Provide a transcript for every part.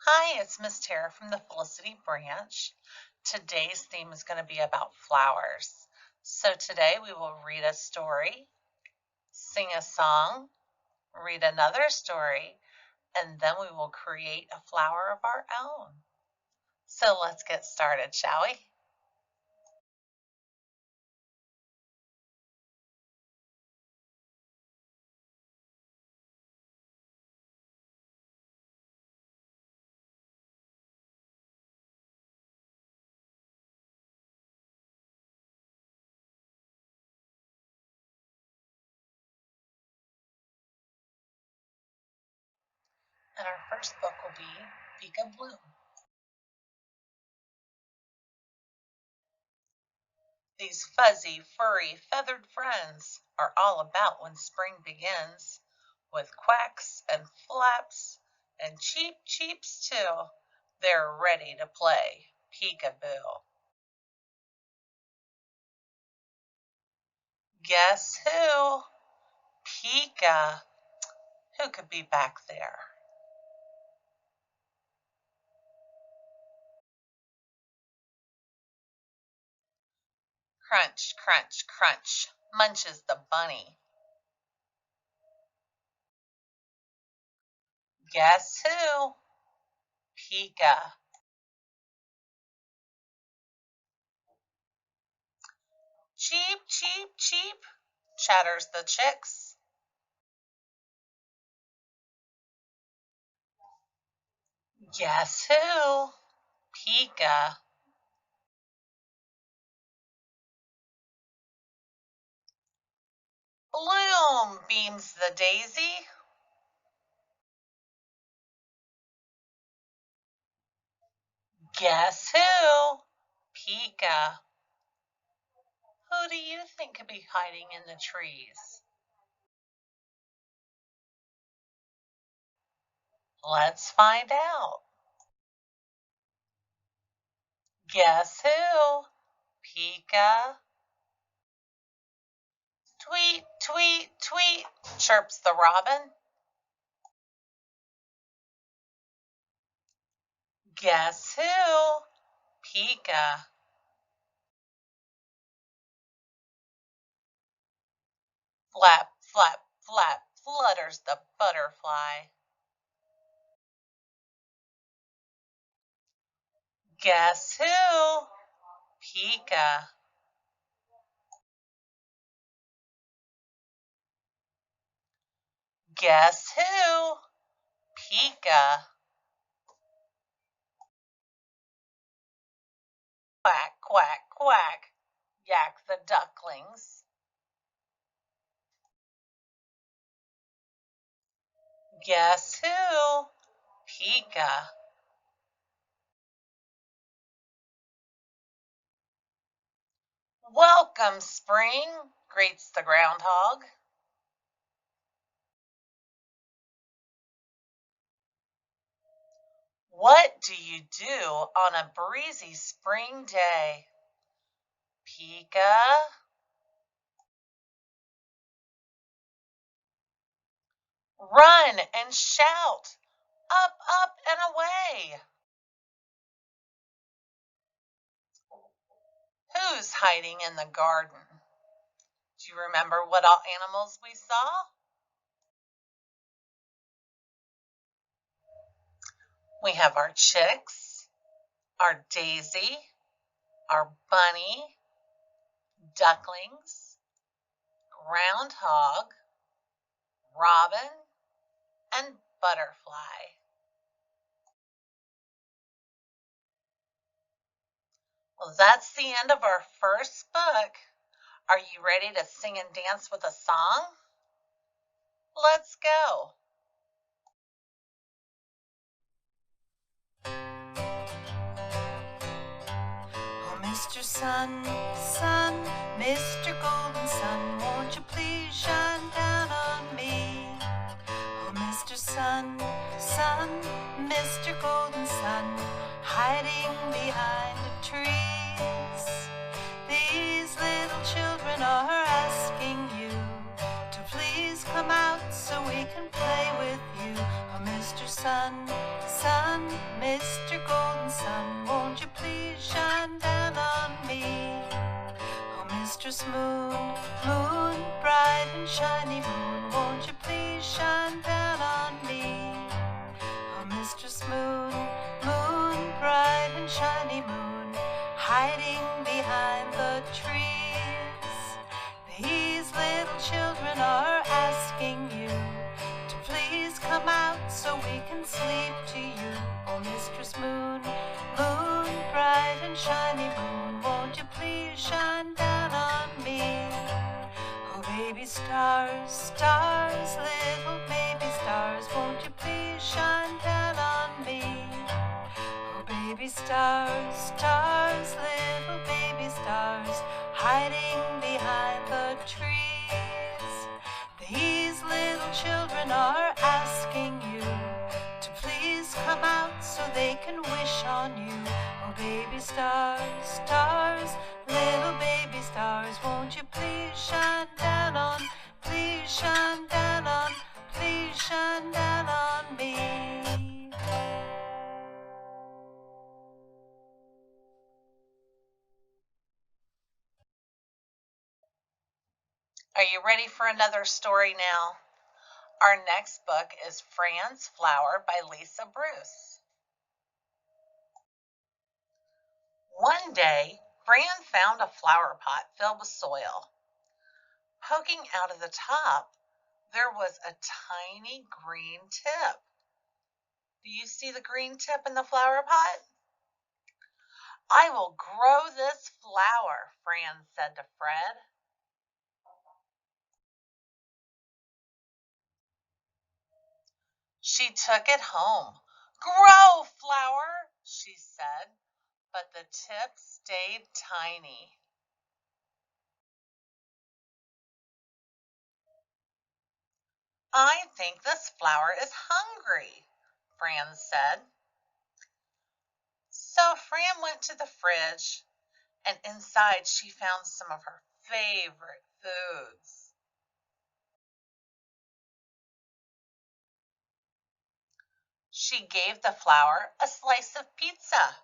Hi, it's Miss Terra from the Felicity Branch. Today's theme is going to be about flowers. So today we will read a story, sing a song, read another story, and then we will create a flower of our own. So let's get started, shall we? And our first book will be Fika Bloom. These fuzzy, furry, feathered friends are all about when spring begins, with quacks and flaps and cheep cheeps too. They're ready to play peekaboo. Guess who? Pika. Who could be back there? Crunch, crunch, crunch, munches the bunny. Guess who? Pika. Cheep, cheep, cheep, chatters the chicks. Guess who? Pika. Bloom, beams the daisy. Guess who? Pika. Who do you think could be hiding in the trees? Let's find out. Guess who? Pika. Tweet, tweet, tweet, chirps the robin. Guess who? Pika. Flap, flap, flap, flutters the butterfly. Guess who? Pika. Guess who? Pika. Quack, quack, quack, yak the ducklings. Guess who? Pika. Welcome, spring, greets the groundhog. What do you do on a breezy spring day? Pika. Run and shout, up, up, and away. Who's hiding in the garden? Do you remember what all animals we saw? We have our chicks, our daisy, our bunny, ducklings, groundhog, robin, and butterfly. Well, that's the end of our first book. Are you ready to sing and dance with a song? Let's go. Oh, Mr. Sun, Sun, Mr. Golden Sun, won't you please shine down on me? Oh, Mr. Sun, Sun, Mr. Golden Sun, hiding behind the trees. These little children are asking you to please come out so we can play with you. Oh, Mr. Sun, Sun, Mr. Golden Sun, won't you please shine down on me? Oh, Mistress Moon, moon, bright and shiny moon, won't you please shine down on me? Oh, Mistress Moon, moon, bright and shiny moon, hiding behind the trees. These little children are asking you to please come out so we can sleep to you. Oh, Mistress Moon, moon, bright and shiny moon, won't you please shine down on me? Oh, baby stars, stars, little baby stars, won't you please shine down on me? Oh, baby stars, stars, little baby stars, hiding behind the trees. These little children are asking you to please come out so they can wish on you. Oh, baby stars, stars, little baby stars, won't you please shine down on, please shine down on, please shine down on me. Are you ready for another story now? Our next book is Frans Flower by Lisa Bruce. One day, Fran found a flower pot filled with soil. Poking out of the top, there was a tiny green tip. Do you see the green tip in the flower pot? I will grow this flower, Fran said to Fred. She took it home. Grow, flower, she said, but the tip stayed tiny. I think this flower is hungry, Fran said. So Fran went to the fridge, and inside she found some of her favorite foods. She gave the flower a slice of pizza.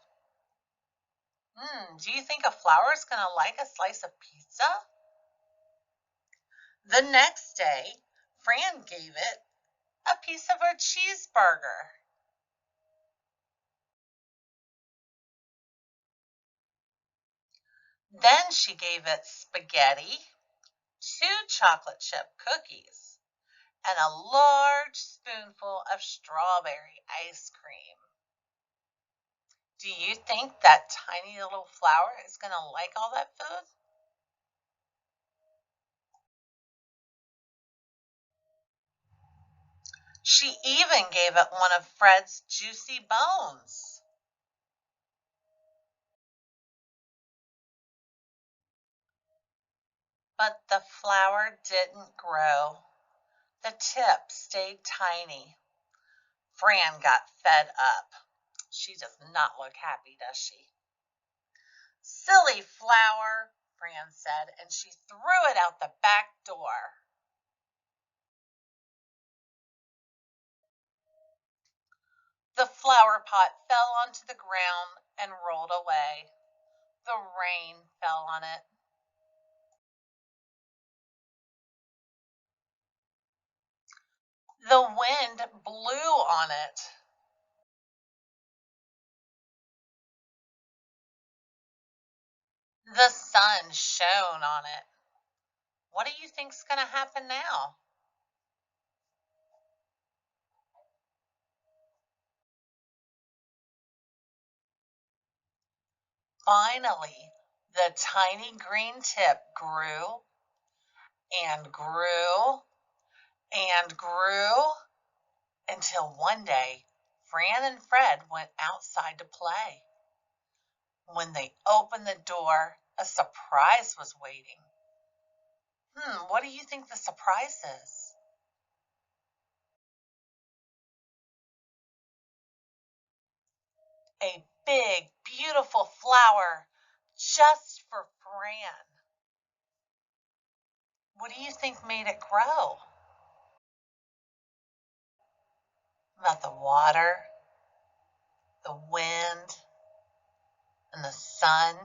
Do you think a flower is going to like a slice of pizza? The next day, Fran gave it a piece of a cheeseburger. Then she gave it spaghetti, 2 chocolate chip cookies, and a large spoonful of strawberry ice cream. Do you think that tiny little flower is going to like all that food? She even gave it one of Fred's juicy bones. But the flower didn't grow. The tip stayed tiny. Fran got fed up. She does not look happy, does she? Silly flower, Fran said, and she threw it out the back door. The flower pot fell onto the ground and rolled away. The rain fell on it. The wind blew on it. The sun shone on it. What do you think's going to happen now? Finally, the tiny green tip grew and grew and grew until one day Fran and Fred went outside to play. When they opened the door, a surprise was waiting. What do you think the surprise is? A big, beautiful flower just for Fran. What do you think made it grow? About the water, the wind and the sun.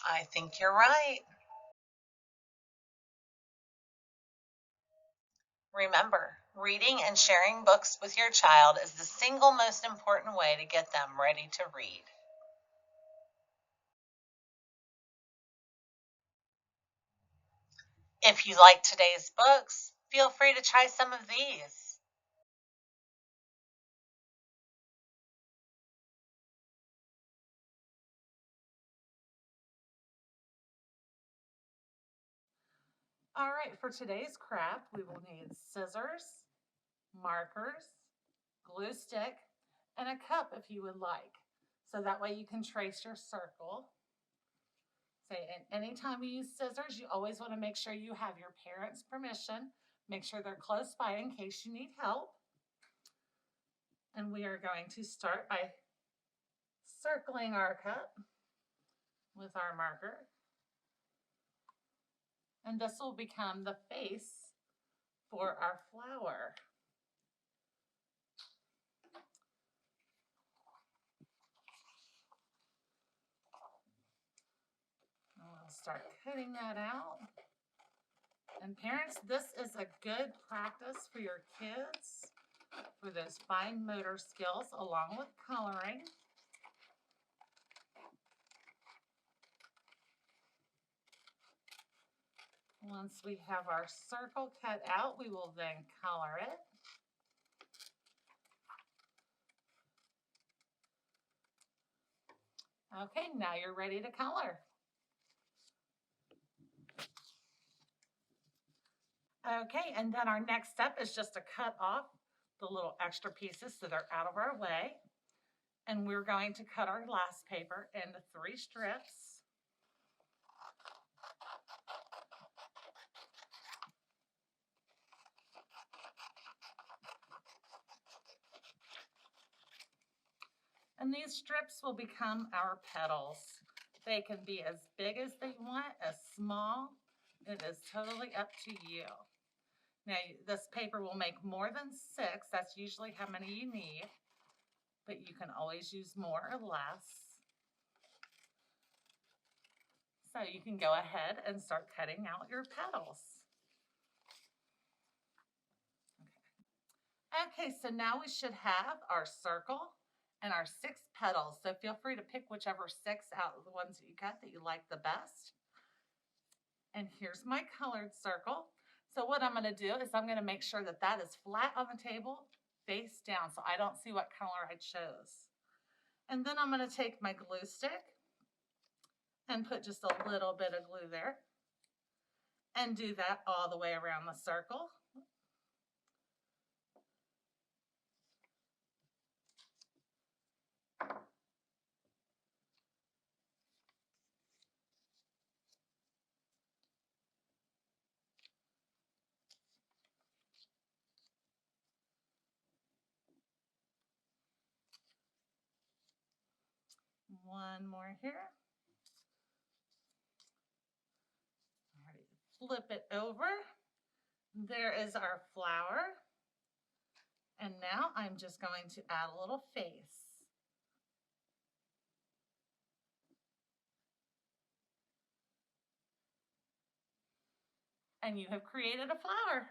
I think you're right. Remember, reading and sharing books with your child is the single most important way to get them ready to read. If you like today's books, feel free to try some of these. All right, for today's craft, we will need scissors, markers, glue stick, and a cup if you would like. So that way you can trace your circle. And anytime you use scissors, you always want to make sure you have your parents' permission. Make sure they're close by in case you need help. And we are going to start by circling our cup with our marker. And this will become the face for our flower. And we'll start cutting that out. And parents, this is a good practice for your kids for those fine motor skills along with coloring. Once we have our circle cut out, we will then color it. Okay, now you're ready to color. Okay, and then our next step is just to cut off the little extra pieces so they're out of our way. And we're going to cut our glass paper into 3 strips. And these strips will become our petals. They can be as big as they want, as small. It is totally up to you. Now, this paper will make more than 6. That's usually how many you need, but you can always use more or less. So you can go ahead and start cutting out your petals. Okay, so now we should have our circle and our 6 petals. So feel free to pick whichever 6 out of the ones that you got that you like the best. And here's my colored circle. So what I'm going to do is I'm going to make sure that that is flat on the table, face down, so I don't see what color I chose. And then I'm going to take my glue stick and put just a little bit of glue there and do that all the way around the circle. One more here. All right, flip it over. There is our flower. And now I'm just going to add a little face. And you have created a flower.